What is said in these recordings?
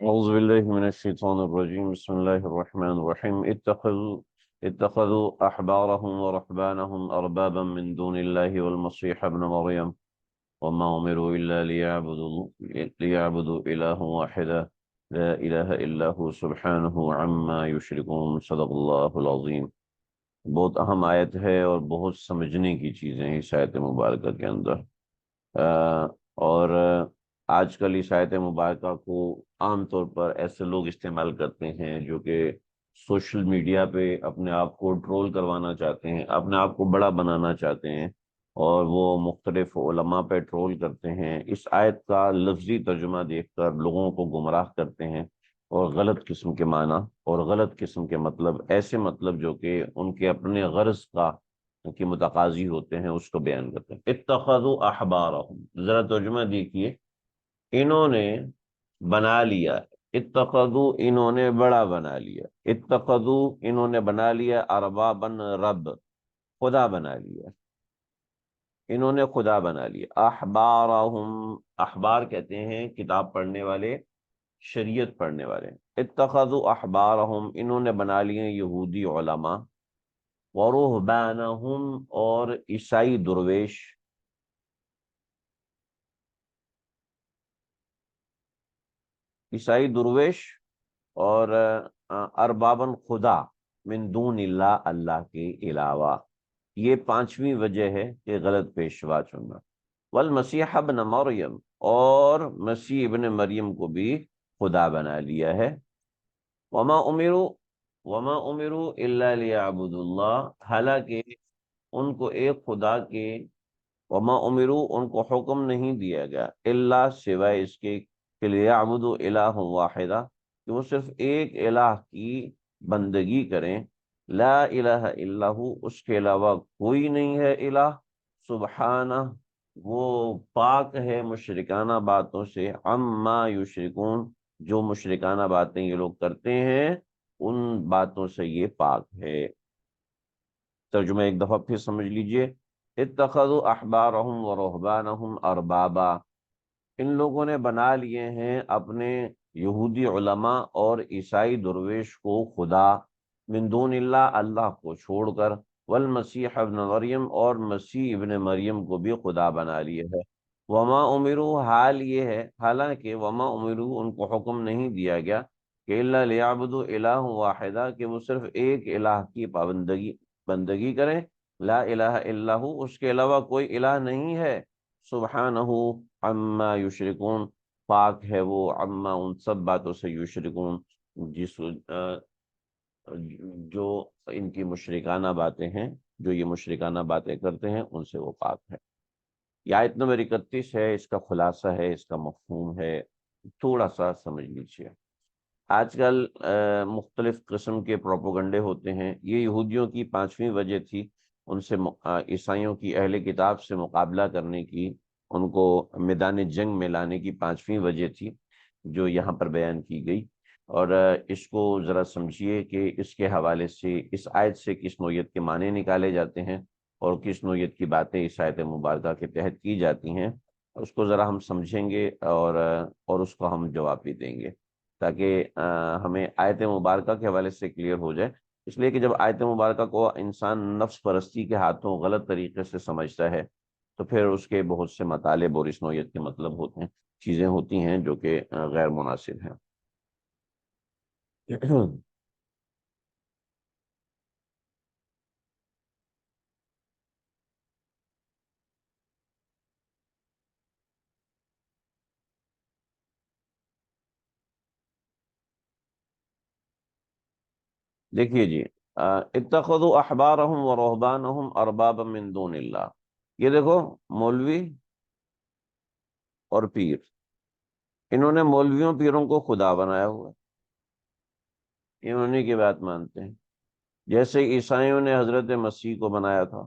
أعوذ بالله من الشيطان الرجيم بسم الله الرحمن الرحيم اتخذوا أحبارهم ورهبانهم أربابا من دون الله والمسيح ابن مريم وما أمروا إلا ليعبدوا إلها واحدا لا إله إلا هو سبحانه عما يشركون صدق الله العظيم۔ بہت اہم آیت ہے اور بہت سمجھنے کی چیزیں ہیں اس آیت مبارکہ کے اندر۔ اور آج کل اس آیت مبارکہ کو عام طور پر ایسے لوگ استعمال کرتے ہیں جو کہ سوشل میڈیا پہ اپنے آپ کو ٹرول کروانا چاہتے ہیں، اپنے آپ کو بڑا بنانا چاہتے ہیں، اور وہ مختلف علماء پہ ٹرول کرتے ہیں۔ اس آیت کا لفظی ترجمہ دیکھ کر لوگوں کو گمراہ کرتے ہیں، اور غلط قسم کے معنی اور غلط قسم کے مطلب، ایسے مطلب جو کہ ان کے اپنے غرض کا کی متقاضی ہوتے ہیں، اس کو بیان کرتے ہیں۔ اتخذوا احبارہم، ذرا ترجمہ دیکھیے، انہوں نے بنا لیا، اتخذوا انہوں نے بڑا بنا لیا، اتخذوا انہوں نے بنا لیا، اربابن رب، خدا بنا لیا، انہوں نے خدا بنا لیا۔ احبارہم، احبار کہتے ہیں کتاب پڑھنے والے، شریعت پڑھنے والے۔ اتخذوا احبارہم، انہوں نے بنا لیے یہودی علماء، ورہبانہم اور عیسائی درویش، عیسائی درویش اور اربابن خدا، من دون اللہ، اللہ کے علاوہ۔ یہ پانچویں وجہ ہے کہ غلط پیشوا چننا۔ والمسیح ابن مریم، اور مسیح ابن مریم کو بھی خدا بنا لیا ہے۔ وما امروا الا لیعبدوا اللہ، حالانکہ ان کو ایک خدا کے، وما امروا ان کو حکم نہیں دیا گیا، الا سوائے اس کے، کہ لیعبدوا الہ واحدہ، کہ وہ صرف ایک الہ کی بندگی کریں، لا الہ الا ہو، اس کے علاوہ کوئی نہیں ہے الہ، سبحانہ، وہ پاک ہے مشرکانہ باتوں سے، عما یشرکون، جو مشرکانہ باتیں یہ لوگ کرتے ہیں ان باتوں سے یہ پاک ہے۔ ترجمہ ایک دفعہ پھر سمجھ لیجئے۔ اتخذوا احبارہم ورہبانہم اربابا، ان لوگوں نے بنا لیے ہیں اپنے یہودی علماء اور عیسائی درویش کو خدا، من دون اللہ، اللہ کو چھوڑ کر، والمسیح ابن مریم، اور مسیح ابن مریم کو بھی خدا بنا لیے ہے۔ وما امروا، حال یہ ہے، حالانکہ وما امروا ان کو حکم نہیں دیا گیا کہ الا لیعبدوا الہ واحدہ، کہ وہ صرف ایک الہ کی بندگی کریں، لا الہ الا ہو، اس کے علاوہ کوئی الہ نہیں ہے، سبحانہ عما یشرکون، پاک ہے وہ، عما ان سب باتوں سے، یشرکون جس جو ان کی مشرکانہ باتیں ہیں، جو یہ مشرکانہ باتیں کرتے ہیں ان سے وہ پاک ہے۔ یہ آیت نمبر 31 ہے، اس کا خلاصہ ہے، اس کا مفہوم ہے، تھوڑا سا سمجھ لیجیے۔ آج کل مختلف قسم کے پروپوگنڈے ہوتے ہیں، یہ یہودیوں کی پانچویں وجہ تھی، ان سے عیسائیوں کی اہل کتاب سے مقابلہ کرنے کی، ان کو میدان جنگ میں لانے کی پانچویں وجہ تھی جو یہاں پر بیان کی گئی۔ اور اس کو ذرا سمجھیے کہ اس کے حوالے سے اس آیت سے کس نوعیت کے معنی نکالے جاتے ہیں اور کس نوعیت کی باتیں اس آیت مبارکہ کے تحت کی جاتی ہیں، اس کو ذرا ہم سمجھیں گے اور اس کو ہم جواب بھی دیں گے، تاکہ ہمیں آیت مبارکہ کے حوالے سے کلیئر ہو جائے۔ اس لیے کہ جب آیت مبارکہ کو انسان نفس پرستی کے ہاتھوں غلط طریقے سے سمجھتا ہے تو پھر اس کے بہت سے مطالب اور اس نوعیت کے مطلب ہوتے ہیں، چیزیں ہوتی ہیں جو کہ غیر مناسب ہیں۔ دیکھیے جی، اتخذوا احبارہم ورہبانہم اربابا من دون اللہ، یہ دیکھو مولوی اور پیر، انہوں نے مولویوں پیروں کو خدا بنایا ہوا ہے، یہ انہیں کی بات مانتے ہیں، جیسے عیسائیوں نے حضرت مسیح کو بنایا تھا،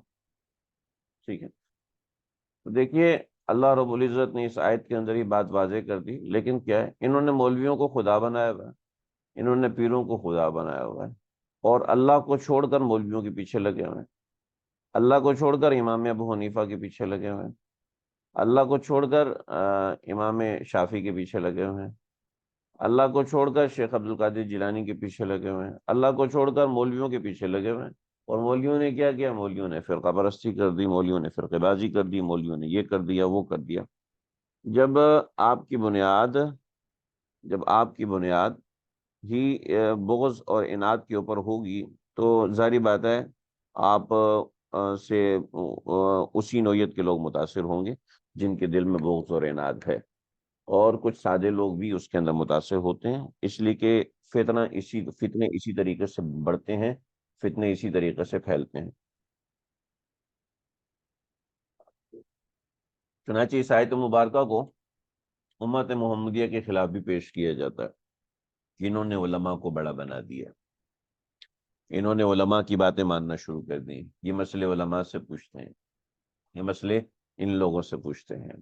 ٹھیک ہے۔ تو دیکھیے اللہ رب العزت نے اس آیت کے اندر ہی بات واضح کر دی، لیکن کیا ہے، انہوں نے مولویوں کو خدا بنایا ہوا ہے، انہوں نے پیروں کو خدا بنایا ہوا ہے، اور اللہ کو چھوڑ کر مولویوں کے پیچھے لگے ہوئے ہیں، اللہ کو چھوڑ کر امام ابو حنیفہ کے پیچھے لگے ہوئے ہیں، اللہ کو چھوڑ کر امام شافعی کے پیچھے لگے ہوئے ہیں، اللہ کو چھوڑ کر شیخ عبد القادر جیلانی کے پیچھے لگے ہوئے ہیں، اللہ کو چھوڑ کر مولویوں کے پیچھے لگے ہوئے ہیں۔ اور مولویوں نے کیا کیا؟ مولویوں نے فرقہ پرستی کر دی، مولویوں نے فرقہ بازی کر دی، مولویوں نے یہ کر دیا وہ کر دیا۔ جب آپ کی بنیاد جب آپ کی بنیاد ہی بغض اور اناد کے اوپر ہوگی تو ظاہری بات ہے آپ سے اسی نوعیت کے لوگ متاثر ہوں گے جن کے دل میں بغض اور اناد ہے، اور کچھ سادے لوگ بھی اس کے اندر متاثر ہوتے ہیں، اس لیے کہ فتنے اسی طریقے سے بڑھتے ہیں، فتنے اسی طریقے سے پھیلتے ہیں۔ چنانچہ اس آیت مبارکہ کو امت محمدیہ کے خلاف بھی پیش کیا جاتا ہے کہ انہوں نے علماء کو بڑا بنا دیا، انہوں نے علماء کی باتیں ماننا شروع کر دی، یہ مسئلے علماء سے پوچھتے ہیں، یہ مسئلے ان لوگوں سے پوچھتے ہیں،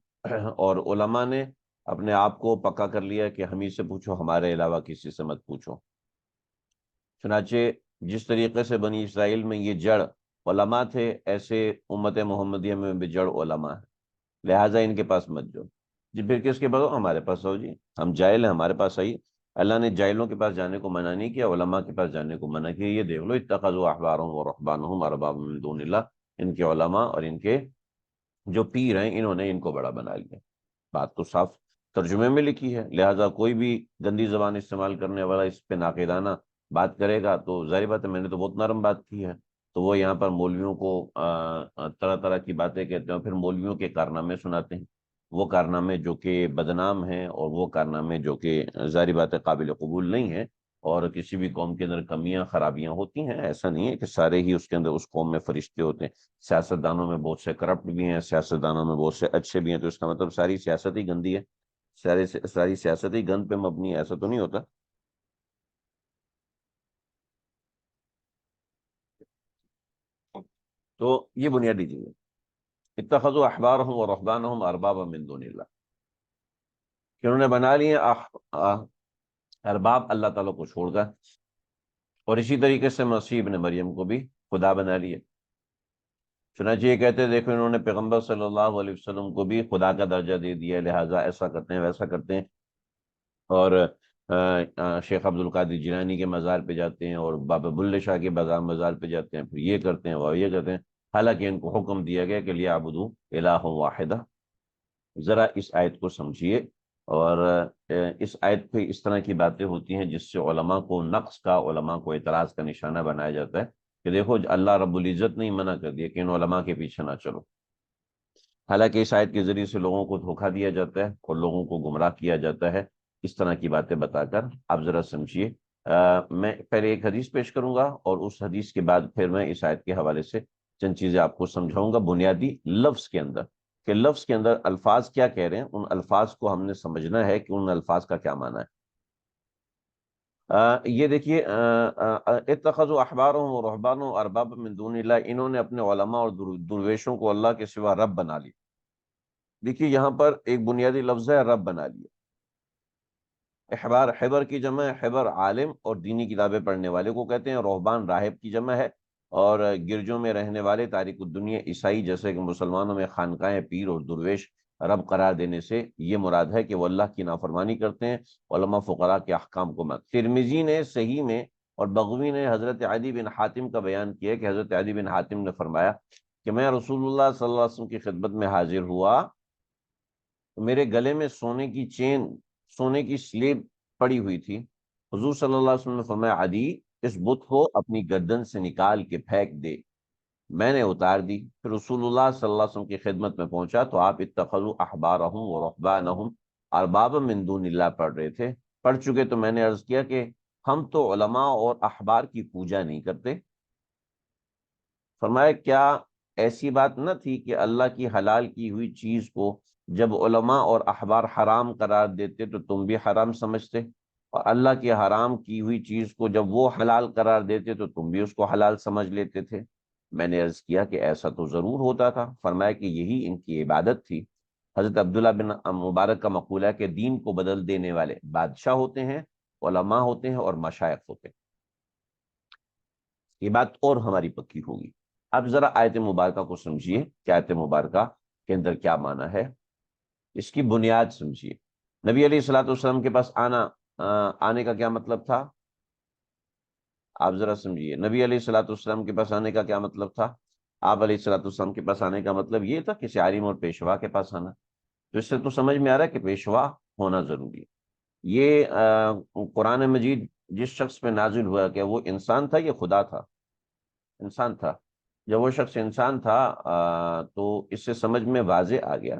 اور علماء نے اپنے آپ کو پکا کر لیا کہ ہم ہی سے پوچھو، ہمارے علاوہ کسی سے مت پوچھو۔ چنانچہ جس طریقے سے بنی اسرائیل میں یہ جڑ علماء تھے، ایسے امت محمدیہ میں بھی جڑ علماء ہے، لہٰذا ان کے پاس مت جاؤ جی، پھر کس کے پاس؟ ہمارے پاس آؤ جی، ہم جاہل ہیں، ہمارے پاس آئیے۔ اللہ نے جاہلوں کے پاس جانے کو منع نہیں کیا، علماء کے پاس جانے کو منع کیا۔ یہ دیکھ لو، اتخذوا احبارهم ورهبانهم اربابا من دون اللہ، ان کے علماء اور ان کے جو پیر ہیں انہوں نے ان کو بڑا بنا لیا۔ بات تو صاف ترجمے میں لکھی ہے، لہٰذا کوئی بھی گندی زبان استعمال کرنے والا اس پہ ناقدانہ بات کرے گا تو ظاہر بات ہے، میں نے تو بہت نرم بات کی ہے، تو وہ یہاں پر مولویوں کو طرح طرح کی باتیں کہتے ہیں، پھر مولویوں کے کارنامے سناتے ہیں، وہ کارنامے جو کہ بدنام ہیں، اور وہ کارنامے جو کہ ظاہر بات ہے قابل قبول نہیں ہیں، اور کسی بھی قوم کے اندر کمیاں خرابیاں ہوتی ہیں، ایسا نہیں ہے کہ سارے ہی اس کے اندر اس قوم میں فرشتے ہوتے ہیں، سیاستدانوں میں بہت سے کرپٹ بھی ہیں، سیاستدانوں میں بہت سے اچھے بھی ہیں، تو اس کا مطلب ساری سیاست ہی گندی ہے، ساری سیاست ہی گند پہ مبنی ہے، ایسا تو نہیں ہوتا۔ تو یہ بنیادی چیز ہے، اتخذوا احبارهم ورهبانهم اربابا من دون اللہ، کہ انہوں نے بنا لیے ارباب اللہ تعالیٰ کو چھوڑ کر، اور اسی طریقے سے مسیح ابن مریم کو بھی خدا بنا لیا۔ چنانچہ یہ کہتے ہیں دیکھو انہوں نے پیغمبر صلی اللہ علیہ وسلم کو بھی خدا کا درجہ دے دیا، لہٰذا ایسا کرتے ہیں ویسا کرتے ہیں، اور شیخ عبد القادر جیلانی کے مزار پہ جاتے ہیں، اور بابا بلے شاہ کے مزار پہ جاتے ہیں، پھر یہ کرتے ہیں وہ یہ کرتے ہیں، حالانکہ ان کو حکم دیا گیا کہ لیعبدوا الہ واحدہ۔ ذرا اس آیت کو سمجھیے، اور اس آیت پہ اس طرح کی باتیں ہوتی ہیں جس سے علماء کو نقص کا، علماء کو اعتراض کا نشانہ بنایا جاتا ہے کہ دیکھو اللہ رب العزت نے منع کر دیا کہ ان علماء کے پیچھے نہ چلو، حالانکہ اس آیت کے ذریعے سے لوگوں کو دھوکہ دیا جاتا ہے اور لوگوں کو گمراہ کیا جاتا ہے اس طرح کی باتیں بتا کر۔ آپ ذرا سمجھیے، میں پہلے ایک حدیث پیش کروں گا، اور اس حدیث کے بعد پھر میں اس آیت کے حوالے سے چند چیزیں آپ کو سمجھاؤں گا بنیادی لفظ کے اندر، کہ لفظ کے اندر الفاظ کیا کہہ رہے ہیں، ان الفاظ کو ہم نے سمجھنا ہے کہ ان الفاظ کا کیا معنی ہے۔ یہ دیکھیے، اتخذوا احبارهم ورهبانهم اربابا من دون اللہ، انہوں نے اپنے علماء اور درویشوں کو اللہ کے سوا رب بنا لیا۔ دیکھیے یہاں پر ایک بنیادی لفظ ہے رب بنا لیا۔ احبار، حبر کی جمع ہے، حبر عالم اور دینی کتابیں پڑھنے والے کو کہتے ہیں، رہبان راہب کی جمع ہے، اور گرجوں میں رہنے والے تارک الدنیا عیسائی، جیسے کہ مسلمانوں میں خانقاہیں پیر اور درویش رب قرار دینے سے یہ مراد ہے کہ وہ اللہ کی نافرمانی کرتے ہیں، علماء فقراء کے احکام کو مانتے۔ ترمذی نے صحیح میں اور بغوی نے حضرت عدی بن حاتم کا بیان کیا کہ حضرت عدی بن حاتم نے فرمایا کہ میں رسول اللہ صلی اللہ علیہ وسلم کی خدمت میں حاضر ہوا تو میرے گلے میں سونے کی چین، سونے کی سلیب پڑی ہوئی تھی۔ حضور صلی اللہ علیہ وسلم نے فرمایا عدی، اس بت کو اپنی گردن سے نکال کے پھینک دے۔ میں نے اتار دی، پھر رسول اللہ صلی اللہ علیہ وسلم کی خدمت میں پہنچا تو آپ اتخذوا احبارهم ورهبانهم اربابا من دون اللہ پڑھ رہے تھے، پڑھ چکے، تو میں نے عرض کیا کہ ہم تو علماء اور احبار کی پوجا نہیں کرتے۔ فرمایا کیا ایسی بات نہ تھی کہ اللہ کی حلال کی ہوئی چیز کو جب علماء اور احبار حرام قرار دیتے تو تم بھی حرام سمجھتے، اور اللہ کی حرام کی ہوئی چیز کو جب وہ حلال قرار دیتے تو تم بھی اس کو حلال سمجھ لیتے تھے؟ میں نے عرض کیا کہ ایسا تو ضرور ہوتا تھا۔ فرمایا کہ یہی ان کی عبادت تھی۔ حضرت عبداللہ بن مبارک کا مقولہ ہے کہ دین کو بدل دینے والے بادشاہ ہوتے ہیں، علماء ہوتے ہیں، اور مشائخ ہوتے ہیں۔ یہ بات اور ہماری پکی ہوگی۔ اب ذرا آیت مبارکہ کو سمجھیے کہ آیت مبارکہ کے اندر کیا معنی ہے، اس کی بنیاد سمجھیے۔ نبی علیہ الصلوۃ والسلام کے پاس آنا آنے کا کیا مطلب تھا؟ آپ ذرا سمجھیے، نبی علیہ الصلوۃ والسلام کے پاس آنے کا کیا مطلب تھا؟ آپ علیہ الصلوۃ والسلام کے پاس آنے کا مطلب یہ تھا کہ عالم اور پیشوا کے پاس آنا۔ تو اس سے تو سمجھ میں آ رہا ہے کہ پیشوا ہونا ضروری ہے۔ یہ قرآن مجید جس شخص پہ نازل ہوا کہ وہ انسان تھا، یہ خدا تھا؟ انسان تھا۔ جب وہ شخص انسان تھا تو اس سے سمجھ میں واضح آ گیا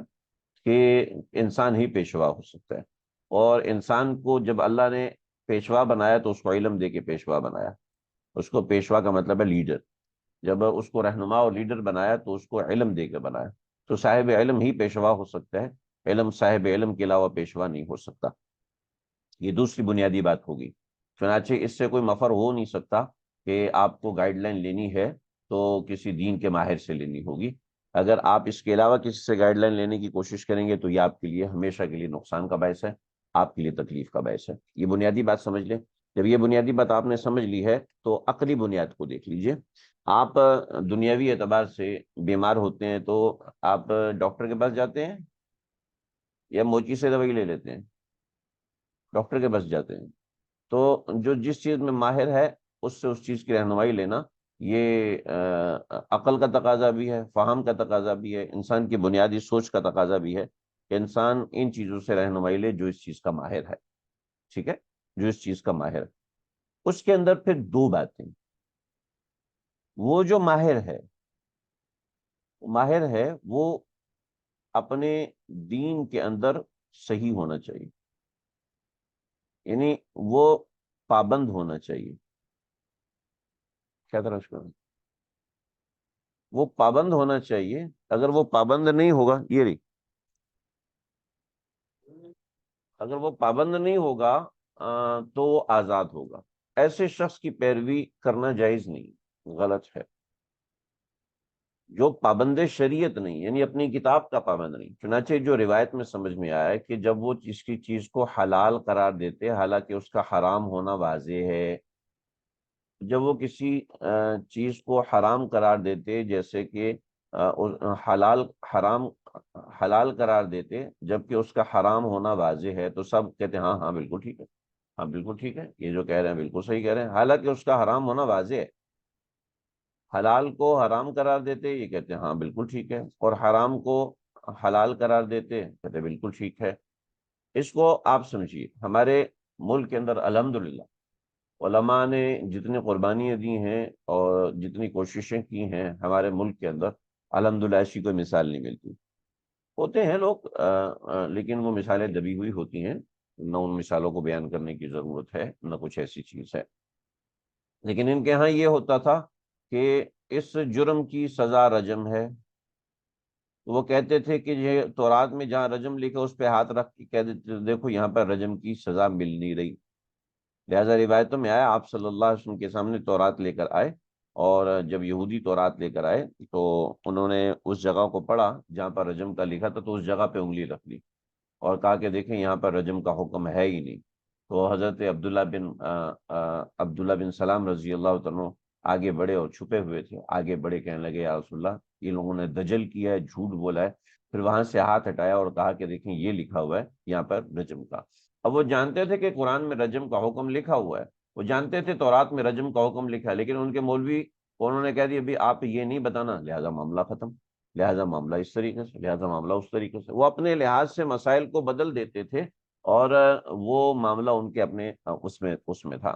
کہ انسان ہی پیشوا ہو سکتا ہے۔ اور انسان کو جب اللہ نے پیشوا بنایا تو اس کو علم دے کے پیشوا بنایا۔ اس کو پیشوا کا مطلب ہے لیڈر۔ جب اس کو رہنما اور لیڈر بنایا تو اس کو علم دے کے بنایا۔ تو صاحب علم ہی پیشوا ہو سکتا ہے، علم صاحب علم کے علاوہ پیشوا نہیں ہو سکتا۔ یہ دوسری بنیادی بات ہوگی۔ چنانچہ اس سے کوئی مفر ہو نہیں سکتا کہ آپ کو گائیڈ لائن لینی ہے تو کسی دین کے ماہر سے لینی ہوگی۔ اگر آپ اس کے علاوہ کسی سے گائیڈ لائن لینے کی کوشش کریں گے تو یہ آپ کے لیے ہمیشہ کے لیے نقصان کا باعث ہے، آپ کے لیے تکلیف کا باعث ہے۔ یہ بنیادی بات سمجھ لیں۔ جب یہ بنیادی بات آپ نے سمجھ لی ہے تو عقلی بنیاد کو دیکھ لیجئے۔ آپ دنیاوی اعتبار سے بیمار ہوتے ہیں تو آپ ڈاکٹر کے پاس جاتے ہیں یا موچی سے دوائی لے لیتے ہیں؟ ڈاکٹر کے پاس جاتے ہیں۔ تو جو جس چیز میں ماہر ہے اس سے اس چیز کی رہنمائی لینا، یہ عقل کا تقاضا بھی ہے، فہم کا تقاضا بھی ہے، انسان کی بنیادی سوچ کا تقاضا بھی ہے کہ انسان ان چیزوں سے رہنمائی لے جو اس چیز کا ماہر ہے۔ ٹھیک ہے، جو اس چیز کا ماہر ہے۔ اس کے اندر پھر دو باتیں، وہ جو ماہر ہے وہ اپنے دین کے اندر صحیح ہونا چاہیے، یعنی وہ پابند ہونا چاہیے۔ کیا طرح اس کو، وہ پابند ہونا چاہیے۔ اگر وہ پابند نہیں ہوگا، یہ رہی، اگر وہ پابند نہیں ہوگا تو وہ آزاد ہوگا۔ ایسے شخص کی پیروی کرنا جائز نہیں، غلط ہے۔ جو پابند شریعت نہیں، یعنی اپنی کتاب کا پابند نہیں۔ چنانچہ جو روایت میں سمجھ میں آیا ہے کہ جب وہ کسی چیز کو حلال قرار دیتے حالانکہ اس کا حرام ہونا واضح ہے، جب وہ کسی چیز کو حرام قرار دیتے، جیسے کہ حلال حرام حلال قرار دیتے جبکہ اس کا حرام ہونا واضح ہے، تو سب کہتے ہیں ہاں ہاں بالکل ٹھیک ہے، ہاں بالکل ٹھیک ہے، یہ جو کہہ رہے ہیں بالکل صحیح کہہ رہے ہیں، حالانکہ اس کا حرام ہونا واضح ہے۔ حلال کو حرام قرار دیتے، یہ کہتے ہیں ہاں بالکل ٹھیک ہے، اور حرام کو حلال قرار دیتے، کہتے ہیں بالکل ٹھیک ہے۔ اس کو آپ سمجھیے، ہمارے ملک کے اندر الحمدللہ علماء نے جتنی قربانیاں دی ہیں اور جتنی کوششیں کی ہیں ہمارے ملک کے اندر، الحمدللہ ایسی کوئی مثال نہیں ملتی۔ ہوتے ہیں لوگ لیکن وہ مثالیں دبی ہوئی ہوتی ہیں، نہ ان مثالوں کو بیان کرنے کی ضرورت ہے، نہ کچھ ایسی چیز ہے۔ لیکن ان کے ہاں یہ ہوتا تھا کہ اس جرم کی سزا رجم ہے۔ وہ کہتے تھے کہ یہ تورات میں جہاں رجم لکھا اس پہ ہاتھ رکھ کے کہہ دیتے تھے دیکھو یہاں پر رجم کی سزا مل نہیں رہی۔ لہذا روایتوں میں آیا آپ صلی اللہ علیہ وسلم کے سامنے تورات لے کر آئے، اور جب یہودی تورات لے کر آئے تو انہوں نے اس جگہ کو پڑھا جہاں پر رجم کا لکھا تھا، تو اس جگہ پہ انگلی رکھ دی اور کہا کہ دیکھیں یہاں پر رجم کا حکم ہے ہی نہیں۔ تو حضرت عبداللہ بن سلام رضی اللہ عنہ آگے بڑھے اور چھپے ہوئے تھے، آگے بڑھے کہنے لگے یا رسول اللہ یہ لوگوں نے دجل کیا ہے، جھوٹ بولا ہے۔ پھر وہاں سے ہاتھ ہٹایا اور کہا کہ دیکھیں یہ لکھا ہوا ہے یہاں پر رجم کا۔ اب وہ جانتے تھے کہ قرآن میں رجم کا حکم لکھا ہوا ہے، وہ جانتے تھے تورات میں رجم کا حکم لکھا ہے، لیکن ان کے مولوی کو انہوں نے کہہ دیا بھی آپ یہ نہیں بتانا، لہذا معاملہ ختم، لہذا معاملہ اس طریقے سے، لہذا معاملہ اس طریقے سے۔ وہ اپنے لحاظ سے مسائل کو بدل دیتے تھے اور وہ معاملہ ان کے اپنے اس میں تھا۔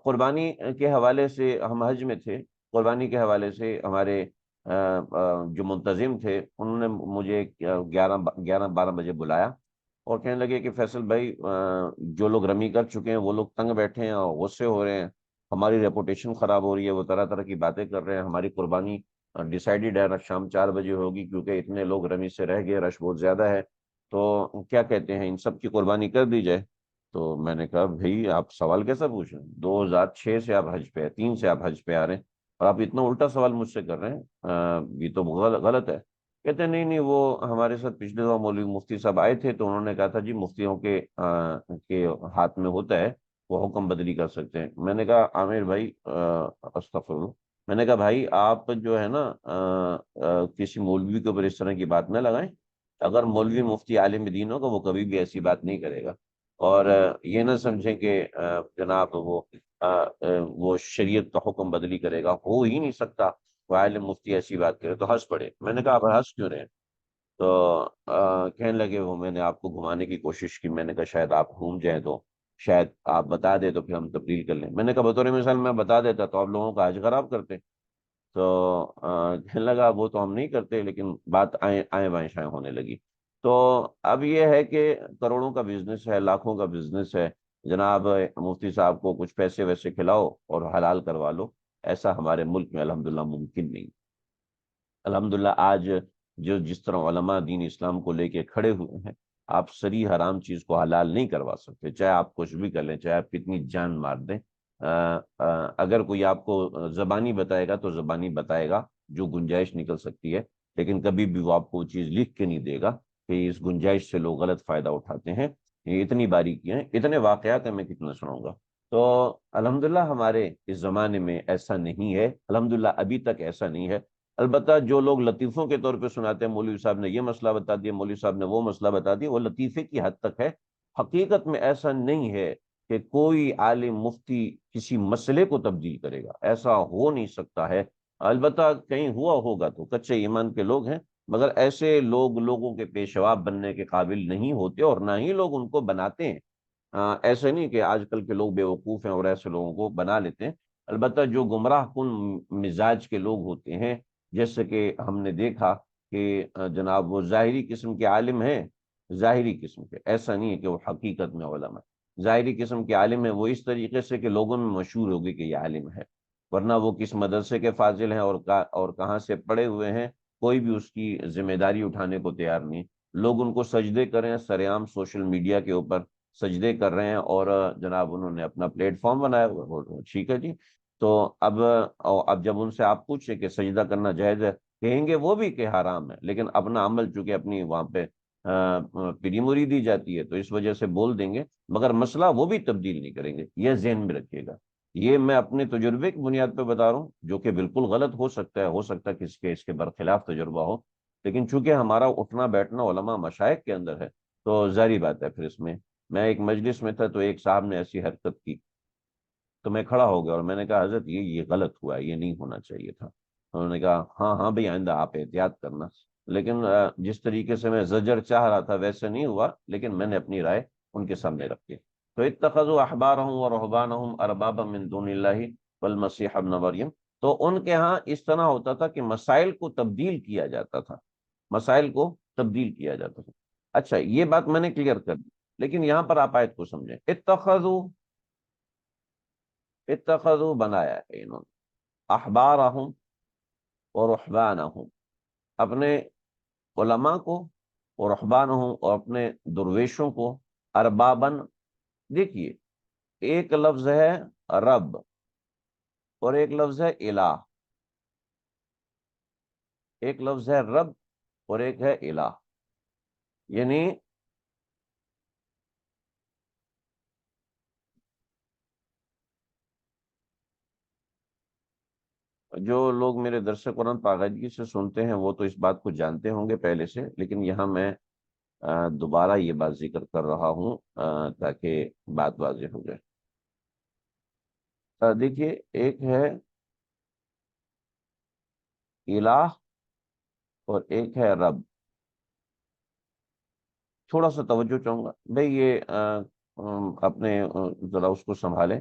قربانی کے حوالے سے ہم حج میں تھے، قربانی کے حوالے سے ہمارے جو منتظم تھے انہوں نے مجھے 11-12 بجے بلایا اور کہنے لگے کہ فیصل بھائی جو لوگ رمی کر چکے ہیں وہ لوگ تنگ بیٹھے ہیں اور غصے ہو رہے ہیں، ہماری ریپوٹیشن خراب ہو رہی ہے، وہ طرح طرح کی باتیں کر رہے ہیں، ہماری قربانی ڈیسائیڈڈ ہے شام 4 بجے ہوگی کیونکہ اتنے لوگ رمی سے رہ گئے، رش بہت زیادہ ہے، تو کیا کہتے ہیں ان سب کی قربانی کر دی جائے؟ تو میں نے کہا بھائی آپ سوال کیسا پوچھ رہے ہیں؟ 2006 سے آپ حج پہ، 3 سے آپ حج پہ آ رہے ہیں اور آپ اتنا الٹا سوال مجھ سے کر رہے ہیں، یہ تو غلط ہے۔ کہتے ہیں نہیں نہیں، وہ ہمارے ساتھ پچھلے دفعہ مولوی مفتی صاحب آئے تھے تو انہوں نے کہا تھا جی مفتیوں کے ہاتھ میں ہوتا ہے، وہ حکم بدلی کر سکتے ہیں۔ میں نے کہا عامر بھائی استغفر اللہ، میں نے کہا بھائی آپ جو ہے نا کسی مولوی کے اوپر اس طرح کی بات نہ لگائیں، اگر مولوی مفتی عالم دین ہوگا وہ کبھی بھی ایسی بات نہیں کرے گا۔ اور یہ نہ سمجھیں کہ جناب وہ شریعت کا حکم بدلی کرے گا، ہو ہی نہیں سکتا۔ وہ عالم مفتی ایسی بات کرے تو ہنس پڑے۔ میں نے کہا آپ ہنس کیوں رہے ہیں؟ تو کہنے لگے وہ میں نے آپ کو گھمانے کی کوشش کی، میں نے کہا شاید آپ گھوم جائیں تو شاید آپ بتا دیں تو پھر ہم تبدیل کر لیں۔ میں نے کہا بطور مثال میں بتا دیتا تو آپ لوگوں کا حج خراب کرتے۔ تو کہنے لگا وہ تو ہم نہیں کرتے، لیکن بات آئیں آئیں بائیں شائیں ہونے لگی۔ تو اب یہ ہے کہ کروڑوں کا بزنس ہے، لاکھوں کا بزنس ہے، جناب مفتی صاحب کو کچھ پیسے ویسے کھلاؤ اور حلال کروا لو، ایسا ہمارے ملک میں الحمدللہ ممکن نہیں۔ الحمدللہ آج جو جس طرح علماء دین اسلام کو لے کے کھڑے ہوئے ہیں، آپ سری حرام چیز کو حلال نہیں کروا سکتے، چاہے آپ کچھ بھی کر لیں، چاہے آپ کتنی جان مار دیں۔ اگر کوئی آپ کو زبانی بتائے گا تو زبانی بتائے گا جو گنجائش نکل سکتی ہے، لیکن کبھی بھی وہ آپ کو وہ چیز لکھ کے نہیں دے گا کہ اس گنجائش سے لوگ غلط فائدہ اٹھاتے ہیں۔ یہ اتنی باریکیاں ہیں، اتنے واقعات ہیں، میں کتنا سناؤں گا۔ تو الحمدللہ ہمارے اس زمانے میں ایسا نہیں ہے، الحمدللہ ابھی تک ایسا نہیں ہے۔ البتہ جو لوگ لطیفوں کے طور پہ سناتے ہیں، مولوی صاحب نے یہ مسئلہ بتا دیا، مولوی صاحب نے وہ مسئلہ بتا دیا، وہ لطیفے کی حد تک ہے۔ حقیقت میں ایسا نہیں ہے کہ کوئی عالم مفتی کسی مسئلے کو تبدیل کرے گا، ایسا ہو نہیں سکتا ہے۔ البتہ کہیں ہوا ہوگا تو کچے ایمان کے لوگ ہیں، مگر ایسے لوگ لوگوں کے پیشوا بننے کے قابل نہیں ہوتے، اور نہ ہی لوگ ان کو بناتے ہیں۔ ایسے نہیں کہ آج کل کے لوگ بے وقوف ہیں اور ایسے لوگوں کو بنا لیتے ہیں۔ البتہ جو گمراہ کن مزاج کے لوگ ہوتے ہیں، جیسے کہ ہم نے دیکھا کہ جناب وہ ظاہری قسم کے عالم ہیں، ظاہری قسم کے، ایسا نہیں ہے کہ وہ حقیقت میں علماء ہے، ظاہری قسم کے عالم ہیں وہ اس طریقے سے کہ لوگوں میں مشہور ہوگی کہ یہ عالم ہے، ورنہ وہ کس مدرسے کے فاضل ہیں اور کہاں سے پڑے ہوئے ہیں، کوئی بھی اس کی ذمہ داری اٹھانے کو تیار نہیں۔ لوگ ان کو سجدے کریں، سر عام سوشل میڈیا کے اوپر سجدے کر رہے ہیں، اور جناب انہوں نے اپنا پلیٹ فارم بنایا ہوا ہے، ٹھیک ہے جی۔ تو اب جب ان سے آپ پوچھیں کہ سجدہ کرنا جائز ہے، کہیں گے وہ بھی کہ حرام ہے، لیکن اپنا عمل چونکہ اپنی وہاں پہ پیری موری دی جاتی ہے تو اس وجہ سے بول دیں گے، مگر مسئلہ وہ بھی تبدیل نہیں کریں گے، یہ ذہن میں رکھیے گا۔ یہ میں اپنے تجربے کی بنیاد پہ بتا رہا ہوں، جو کہ بالکل غلط ہو سکتا ہے، ہو سکتا ہے کہ اس کے برخلاف تجربہ ہو، لیکن چونکہ ہمارا اٹھنا بیٹھنا علماء مشائخ کے اندر ہے، تو ظاہری بات ہے پھر اس میں ایک مجلس میں تھا تو ایک صاحب نے ایسی حرکت کی تو میں کھڑا ہو گیا اور میں نے کہا حضرت یہ غلط ہوا ہے، یہ نہیں ہونا چاہیے تھا۔ انہوں نے کہا ہاں ہاں بھائی آئندہ آپ احتیاط کرنا، لیکن جس طریقے سے میں زجر چاہ رہا تھا ویسے نہیں ہوا، لیکن میں نے اپنی رائے ان کے سامنے رکھی۔ تو اتخذوا احبارهم ورهبانهم اربابا من دون اللہ والمسیح ابن مریم، تو ان کے ہاں اس طرح ہوتا تھا کہ مسائل کو تبدیل کیا جاتا تھا، مسائل کو تبدیل کیا جاتا تھا۔ اچھا یہ بات میں نے کلیئر کر دی، لیکن یہاں پر آپ آیت کو سمجھیں۔ اتخذوا بنایا ہے انہوں نے، احبارہم اور رحبانہم، اپنے علماء کو، اور رحبانہم اور اپنے درویشوں کو، اربابن، دیکھیے ایک لفظ ہے رب اور ایک لفظ ہے الہ، ایک لفظ ہے رب اور ایک ہے الہ، یعنی جو لوگ میرے درس قرآن باقاعدگی سے سنتے ہیں وہ تو اس بات کو جانتے ہوں گے پہلے سے، لیکن یہاں میں دوبارہ یہ بات ذکر کر رہا ہوں تاکہ بات واضح ہو جائے۔ دیکھیے ایک ہے الہ اور ایک ہے رب، تھوڑا سا توجہ چاہوں گا بھئی، یہ اپنے ذرا اس کو سنبھالیں،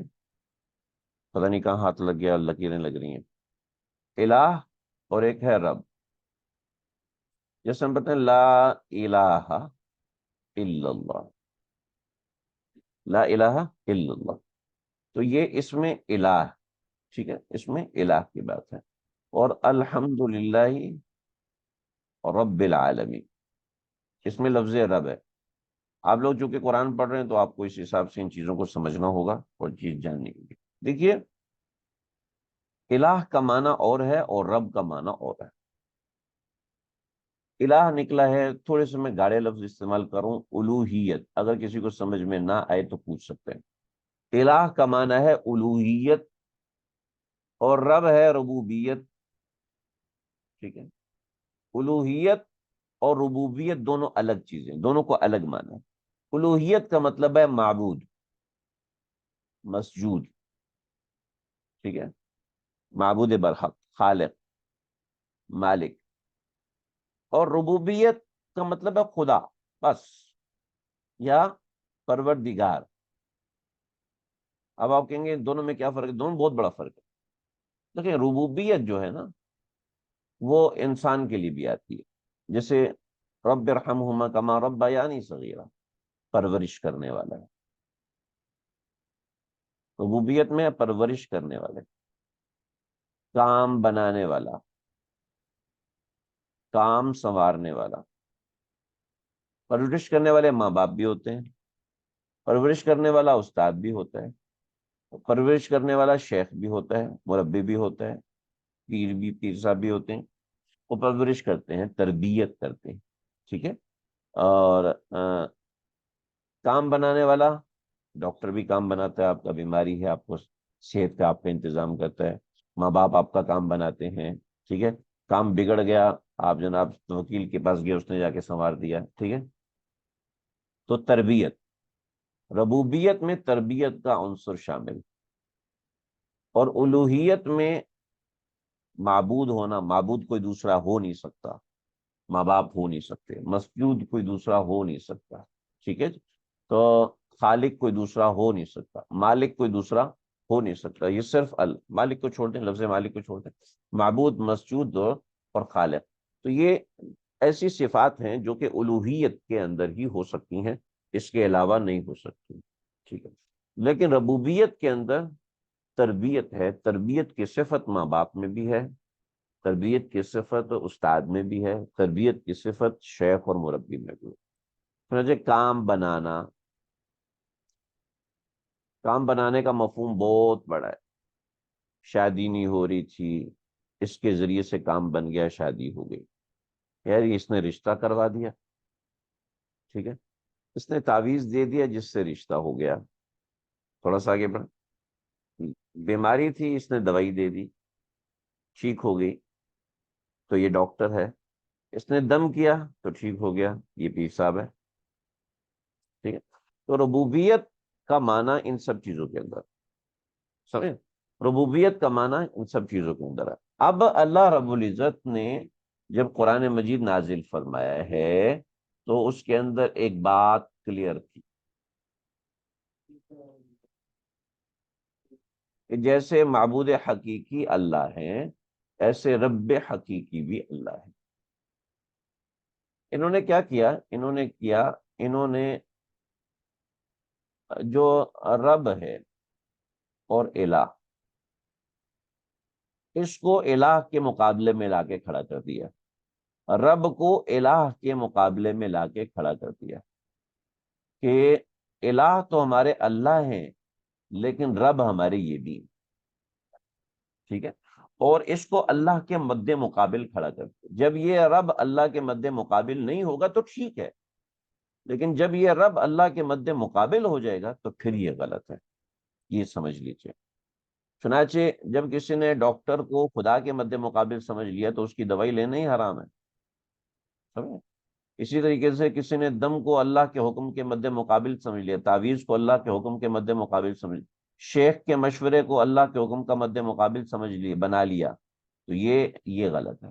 پتہ نہیں کہاں ہاتھ لگ گیا، لکیریں لگ رہی ہیں۔ الہ اور ایک ہے رب، جیسے ہم بتائیں لا الہ الا اللہ، لا الہ الا اللہ، تو یہ اس میں الہ، ٹھیک ہے، اس میں الہ کی بات ہے، اور الحمد للہ رب العالمین، اس میں لفظ رب ہے۔ آپ لوگ چونکہ قرآن پڑھ رہے ہیں تو آپ کو اس حساب سے ان چیزوں کو سمجھنا ہوگا اور چیز جاننی ہوگی۔ دیکھیے الہ کا معنی اور ہے اور رب کا معنی اور ہے۔ الہ نکلا ہے، تھوڑے سے میں گاڑے لفظ استعمال کروں، الوہیت، اگر کسی کو سمجھ میں نہ آئے تو پوچھ سکتے ہیں۔ الہ کا معنی ہے الوہیت اور رب ہے ربوبیت، ٹھیک ہے۔ الوہیت اور ربوبیت دونوں الگ چیزیں، دونوں کو الگ معنی ہے۔ الوہیت کا مطلب ہے معبود، مسجود، ٹھیک ہے، معبود برحق، خالق، مالک. اور ربوبیت کا مطلب ہے خدا بس، یا پروردگار. اب آپ کہیں گے دونوں میں کیا فرق ہے؟ دونوں بہت بڑا فرق ہے. دیکھیں ربوبیت جو ہے نا وہ انسان کے لیے بھی آتی ہے، جیسے رب ارحمہما کما ربیانی صغیرا، پرورش کرنے والا ہے. ربوبیت میں پرورش کرنے والے، کام بنانے والا، کام سنوارنے والا. پرورش کرنے والے ماں باپ بھی ہوتے ہیں، پرورش کرنے والا استاد بھی ہوتا ہے، پرورش کرنے والا شیخ بھی ہوتا ہے، مربی بھی ہوتا ہے، پیر صاحب بھی ہوتے ہیں. وہ پرورش کرتے ہیں، تربیت کرتے ہیں، ٹھیک ہے. اور کام بنانے والا، ڈاکٹر بھی کام بناتا ہے، آپ کا بیماری ہے آپ کو صحت کا آپ کا انتظام کرتا ہے. ماں باپ آپ کا کام بناتے ہیں، ٹھیک ہے. کام بگڑ گیا، آپ جناب وکیل کے پاس گئے، اس نے جا کے سنوار دیا، ٹھیک ہے. تو تربیت، ربوبیت میں تربیت کا عنصر شامل، اور الوہیت میں معبود ہونا. معبود کوئی دوسرا ہو نہیں سکتا، ماں باپ ہو نہیں سکتے، مسجود کوئی دوسرا ہو نہیں سکتا، ٹھیک ہے. تو خالق کوئی دوسرا ہو نہیں سکتا، مالک کوئی دوسرا ہو نہیں سکتا. یہ صرف مالک کو چھوڑ دیں، لفظ مالک کو چھوڑ دیں، معبود، مسجود اور خالق. تو یہ ایسی صفات ہیں جو کہ الوہیت کے اندر ہی ہو سکتی ہیں، اس کے علاوہ نہیں ہو سکتی، ٹھیک ہے. لیکن ربوبیت کے اندر تربیت ہے، تربیت کی صفت ماں باپ میں بھی ہے، تربیت کی صفت استاد میں بھی ہے، تربیت کی صفت شیخ اور مربی میں بھی ہے. سمجھے کام بنانا، کام بنانے کا مفہوم بہت بڑا ہے. شادی نہیں ہو رہی تھی، اس کے ذریعے سے کام بن گیا، شادی ہو گئی. یار اس نے رشتہ کروا دیا، ٹھیک ہے، اس نے تعویذ دے دیا جس سے رشتہ ہو گیا. تھوڑا سا آگے بڑھ، بیماری تھی اس نے دوائی دے دی، ٹھیک ہو گئی، تو یہ ڈاکٹر ہے. اس نے دم کیا تو ٹھیک ہو گیا، یہ پیر صاحب ہے، ٹھیک ہے. تو ربوبیت کا معنی ان سب چیزوں کے اندر، سمجھے، ربوبیت کا معنی ان سب چیزوں کے اندر ہے. اب اللہ رب العزت نے جب قرآن مجید نازل فرمایا ہے تو اس کے اندر ایک بات کلیئر تھی کہ جیسے معبود حقیقی اللہ ہیں، ایسے رب حقیقی بھی اللہ ہے. انہوں نے کیا کیا؟ انہوں نے جو رب ہے اور الہ، اس کو الہ کے مقابلے میں لا کے کھڑا کر دیا. رب کو الہ کے مقابلے میں لا کے کھڑا کر دیا کہ الہ تو ہمارے اللہ ہیں لیکن رب ہمارے یہ بھی، ٹھیک ہے. اور اس کو اللہ کے مد مقابل کھڑا کر دیا. جب یہ رب اللہ کے مد مقابل نہیں ہوگا تو ٹھیک ہے، لیکن جب یہ رب اللہ کے مد مقابل ہو جائے گا تو پھر یہ غلط ہے، یہ سمجھ لیجیے. چنانچہ جب کسی نے ڈاکٹر کو خدا کے مد مقابل سمجھ لیا تو اس کی دوائی لینا ہی حرام ہے، سمجھے. اسی طریقے سے کسی نے دم کو اللہ کے حکم کے مد مقابل سمجھ لیا، تعویذ کو اللہ کے حکم کے مد مقابل سمجھ لیا، شیخ کے مشورے کو اللہ کے حکم کا مد مقابل سمجھ لیا، بنا لیا، تو یہ غلط ہے،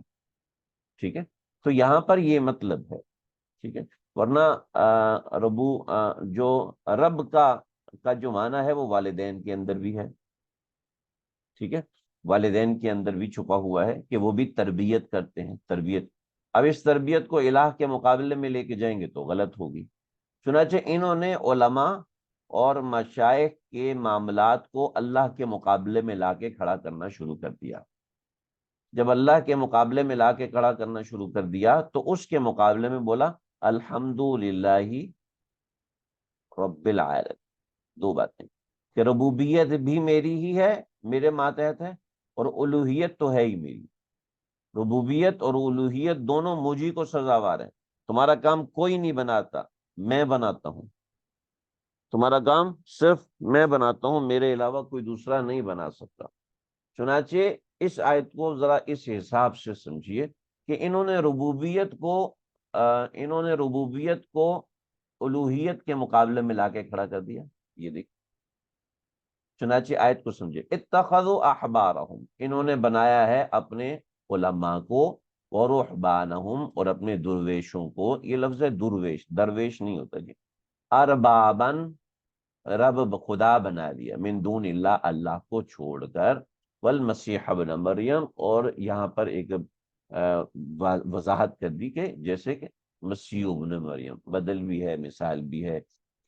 ٹھیک ہے. تو یہاں پر یہ مطلب ہے، ٹھیک ہے. ورنہ جو رب کا جو معنی ہے وہ والدین کے اندر بھی ہے، ٹھیک ہے. والدین کے اندر بھی چھپا ہوا ہے کہ وہ بھی تربیت کرتے ہیں، تربیت. اب اس تربیت کو الہ کے مقابلے میں لے کے جائیں گے تو غلط ہوگی. چنانچہ انہوں نے علماء اور مشائخ کے معاملات کو اللہ کے مقابلے میں لا کے کھڑا کرنا شروع کر دیا. جب اللہ کے مقابلے میں لا کے کھڑا کرنا شروع کر دیا تو اس کے مقابلے میں بولا الحمد للہ رب العالمین. دو باتیں کہ ربوبیت بھی میری ہی ہے، میرے ماتحت ہے، اور الوہیت تو ہے ہی میری. ربوبیت اور الوہیت دونوں مجھے کو سزاوار ہیں. تمہارا کام کوئی نہیں بناتا، میں بناتا ہوں. تمہارا کام صرف میں بناتا ہوں، میرے علاوہ کوئی دوسرا نہیں بنا سکتا. چنانچہ اس آیت کو ذرا اس حساب سے سمجھیے کہ انہوں نے ربوبیت کو الوہیت کے مقابلے میں لا کے کھڑا کر دیا. یہ دیکھ، چنانچہ آیت کو سمجھے، اتخذوا احبارہم، انہوں نے بنایا ہے اپنے علماء کو، ورہبانہم، اور اپنے درویشوں کو. یہ لفظ ہے درویش، درویش نہیں ہوتا جی. اربابن، رب خدا بنا دیا، من دون اللہ، اللہ کو چھوڑ کر، والمسیح ابن مریم، اور یہاں پر ایک وضاحت کر دی کہ جیسے کہ مسیح ابن مریم، بدل بھی ہے، مثال بھی ہے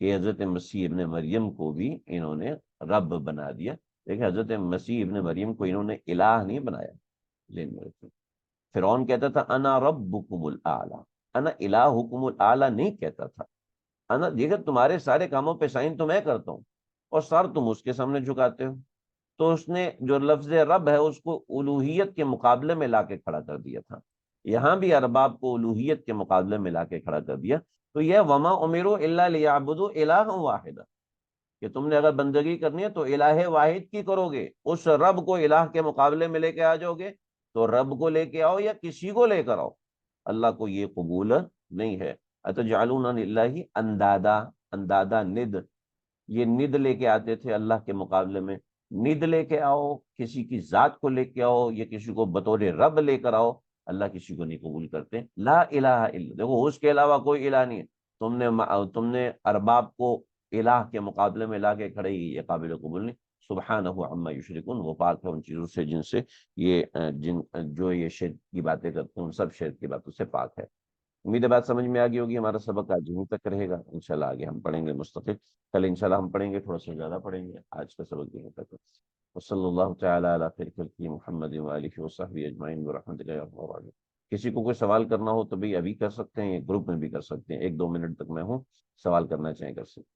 کہ حضرت مسیح ابن مریم کو بھی انہوں نے رب بنا دیا. لیکن حضرت مسیح ابن مریم کو انہوں نے الہ نہیں بنایا. فرعون کہتا تھا انا ربکم الاعلی، انا الہکم الاعلی نہیں کہتا تھا. انا، دیکھیں تمہارے سارے کاموں پہ سائن تو میں کرتا ہوں اور سر تم اس کے سامنے جھکاتے ہو. تو اس نے جو لفظ رب ہے اس کو الوہیت کے مقابلے میں لا کے کھڑا کر دیا تھا. یہاں بھی ارباب کو الوہیت کے مقابلے میں لا کے کھڑا کر دیا. تو یہ وما امروا الا لیعبدوا الہا واحدا، کہ تم نے اگر بندگی کرنی ہے تو الہ واحد کی کرو گے. اس رب کو الہ کے مقابلے میں لے کے آ جاؤ گے تو رب کو لے کے آؤ یا کسی کو لے کر آؤ، اللہ کو یہ قبول نہیں ہے. اتجعلون للہ اندادا، اندادا ند، یہ ند لے کے آتے تھے اللہ کے مقابلے میں. ند لے کے آؤ، کسی کی ذات کو لے کے آؤ یا کسی کو بطور رب لے کر آؤ، اللہ کسی کو نہیں قبول کرتے. لا الہ الا، دیکھو اس کے علاوہ کوئی الہ نہیں ہے. تم نے ارباب کو الہ کے مقابلے میں لا کے کھڑے، یہ قابل قبول نہیں. سبحانہ عما یشرکون، وہ پاک ہے ان چیزوں سے جن سے یہ جو یہ شرک کی باتیں کرتے ہیں، ان سب شرک کی باتوں سے پاک ہے. امید ہے بات سمجھ میں آ گئی ہوگی. ہمارا سبق آج یہیں تک رہے گا، انشاءاللہ آگے ہم پڑھیں گے مستقل. کل انشاءاللہ ہم پڑھیں گے، تھوڑا سا زیادہ پڑھیں گے. آج کا سبق یہیں تک. وصلی اللہ تعالی علی خیر خلقہ محمد وآلہ وصحبہ اجمعین برحمتک یا ارحم الراحمین. کسی کو کوئی سوال کرنا ہو تو بھی ابھی کر سکتے ہیں، گروپ میں بھی کر سکتے ہیں. 1-2 منٹ تک میں ہوں، سوال کرنا چاہیں کر سکتے ہیں.